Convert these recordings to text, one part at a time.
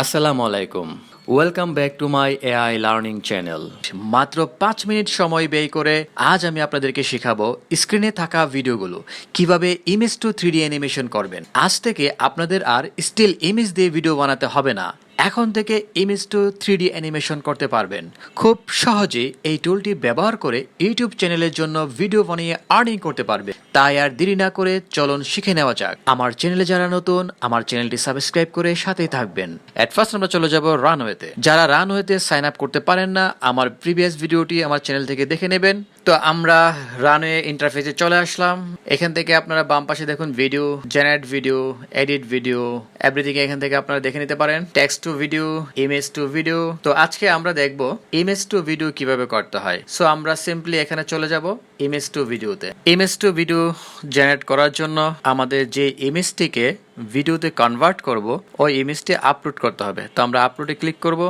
আসসালামু আলাইকুম। Welcome back to my AI learning channel. মাত্র ৫ মিনিট সময় ব্যয় করে আজ আমি আপনাদেরকে শেখাবো স্ক্রিনে থাকা ভিডিওগুলো কিভাবে ইমেজ টু 3D অ্যানিমেশন করবেন। আজ থেকে আপনাদের আর স্টিল ইমেজ দিয়ে ভিডিও বানাতে হবে না। এখন থেকে ইমেজ টু 3D অ্যানিমেশন করতে পারবেন খুব সহজে। এই টুলটি ব্যবহার করে ইউটিউব চ্যানেলের জন্য ভিডিও বানিয়ে আর্নিং করতে পারবে। তাই আর দেরি না করে চলুন শিখে নেওয়া যাক। আমার চ্যানেলে যারা নতুন, আমার চ্যানেলটি সাবস্ক্রাইব করে সাথেই থাকবেন। এট ফার্স্ট আমরা চলে যাব রানওয়েতে। যারা রানওয়েতে সাইন আপ করতে পারেন না, আমার প্রিভিয়াস ভিডিওটি আমার চ্যানেল থেকে দেখে নেবেন। তো আমরা রানওয়ে ইন্টারফেসে চলে আসলাম। এখান থেকে আপনারা বাম পাশে দেখুন video, generate video, edit video, everything এখান থেকে আপনারা দেখে নিতে পারেন। Text to video, image to video. তো আজকে আমরা দেখব ইমেজ টু ভিডিও কিভাবে করতে হয়। সো আমরা সিম্পলি এখানে চলে যাব ইমেজ টু ভিডিওতে। ইমেজ টু ভিডিও জেনারেট করার জন্য আমাদের যে ইমেজটিকে ভিডিওতে কনভার্ট করব, ওই ইমেজটি আপলোড করতে হবে। তো আমরা আপলোডে ক্লিক করব।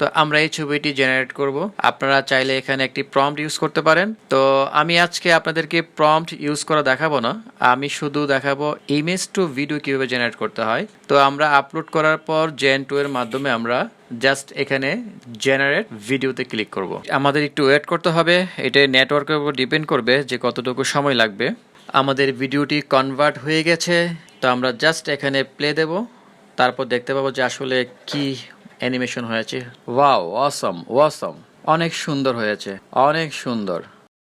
তো আমরা এই ছবিটি জেনারেট করব। আপনারা চাইলে এখানে একটি প্রম্পট ইউজ করতে পারেন। তো আমি আজকে আপনাদেরকে প্রম্পট ইউজ করা দেখাবো না, আমি শুধু দেখাবো ইমেজ টু ভিডিও কিভাবে জেনারেট করতে হয়। তো আমরা আপলোড করার পর জেন 2 এর মাধ্যমে আমরা জাস্ট এখানে জেনারেট ভিডিওতে ক্লিক করব। আমাদের একটু ওয়েট করতে হবে, এটা নেটওয়ার্কের উপর ডিপেন্ড করবে যে কতটুকু সময় লাগবে। আমাদের ভিডিওটি কনভার্ট হয়ে গেছে। তো আমরা জাস্ট এখানে প্লে দেব, তারপর দেখতে পাবো যে আসলে কি অ্যানিমেশন হয়েছে। ওয়াও, অসম অসম, অনেক সুন্দর হয়েছে, অনেক সুন্দর।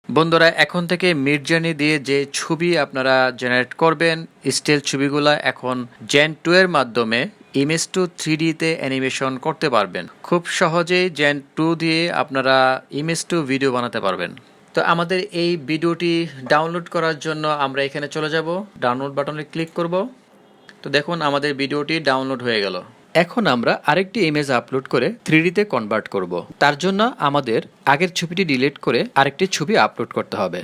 বন্ধুরা, এখন থেকে মিডজার্নি দিয়ে যে ছবি আপনারা জেনারেট করবেন, স্টিল ছবিগুলা এখন জেন 2 এর মাধ্যমে ইমেজ টু 3D তে অ্যানিমেশন করতে পারবেন। খুব সহজেই জেন 2 দিয়ে আপনারা ইমেজ টু ভিডিও বানাতে পারবেন। তো আমাদের এই ভিডিওটি ডাউনলোড করার জন্য আমরা এখানে চলে যাব, ডাউনলোড বাটনে ক্লিক করব। তো দেখুন আমাদের ভিডিওটি ডাউনলোড হয়ে গেল। এখন আমরা আরেকটি ইমেজ আপলোড করে 3D তে কনভার্ট করব। তার জন্য আমাদের আগের ছবিটি ডিলিট করে আরেকটি ছবি আপলোড করতে হবে।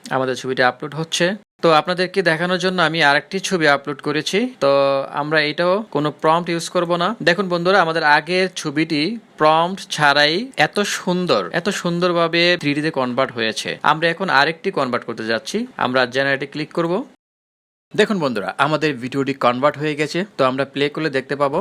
আমাদের ছবিটি আপলোড হচ্ছে। তো আপনাদেরকে দেখানোর জন্য আমি আরেকটি ছবি আপলোড করেছি। তো আমরা এটাও কোনো প্রম্পট ইউজ করব না। দেখুন বন্ধুরা, আমাদের আগের ছবিটি প্রম্পট ছাড়াই এত সুন্দরভাবে 3D তে কনভার্ট হয়েছে। আমরা এখন আরেকটি কনভার্ট করতে যাচ্ছি। আমরা জেনারেটে ক্লিক করব। দেখুন বন্ধুরা, আমাদের ভিডিওটি কনভার্ট হয়ে গেছে। তো আমরা প্লে করলে দেখতে পাবো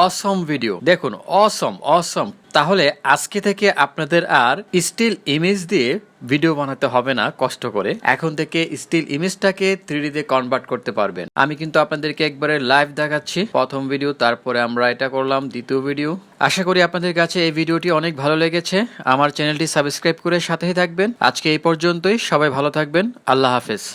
অসম ভিডিও। দেখুন, অসম অসম। তাহলে আজকে থেকে আপনাদের আর স্টিল ইমেজ দিয়ে ভিডিও বানাতে হবে না কষ্ট করে। এখন থেকে স্টিল ইমেজটাকে 3D তে কনভার্ট করতে পারবেন। আমি কিন্তু আপনাদেরকে একবারে লাইভ দেখাচ্ছি। প্রথম ভিডিও, তারপরে আমরা এটা করলাম দ্বিতীয় ভিডিও। আশা করি আপনাদের কাছে এই ভিডিওটি অনেক ভালো লেগেছে। আমার চ্যানেলটি সাবস্ক্রাইব করে সাথেই থাকবেন। আজকে এই পর্যন্তই। সবাই ভালো থাকবেন। আল্লাহ হাফেজ।